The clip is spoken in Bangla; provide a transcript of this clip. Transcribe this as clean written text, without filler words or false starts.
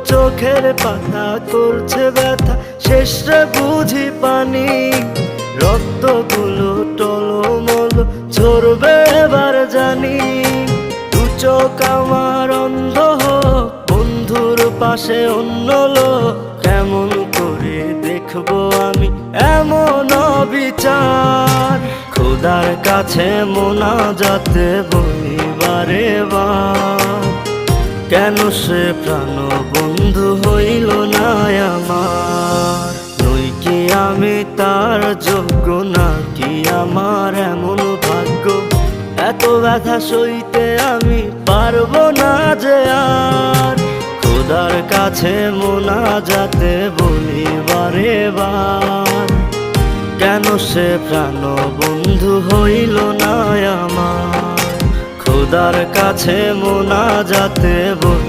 চোখের পাতা করছে ব্যথা, শেষে বুঝি পানি। রক্তগুলো টলমল ঝরবে এবার জানি। দু চোখ আমার অন্ধ হোক, বন্ধুর পাশে অন্য লোক, কেমন করে দেখবো আমি এমন অবিচার। খোদার কাছে মোনাজাতে বলি বারে বার, কেন সে প্রাণ বন্ধু হইল না আমার। নই কি আমি তার যোগ্য, নাকি আমার এমন ভাগ্য, এত ব্যথা সইতে আমি পারবো না যে আর। খোদার কাছে মোনাজাতে বলি বারে বার, কেন সে প্রাণ বন্ধু হইল না আমার। খোদার কাছে মোনাজাতে বলি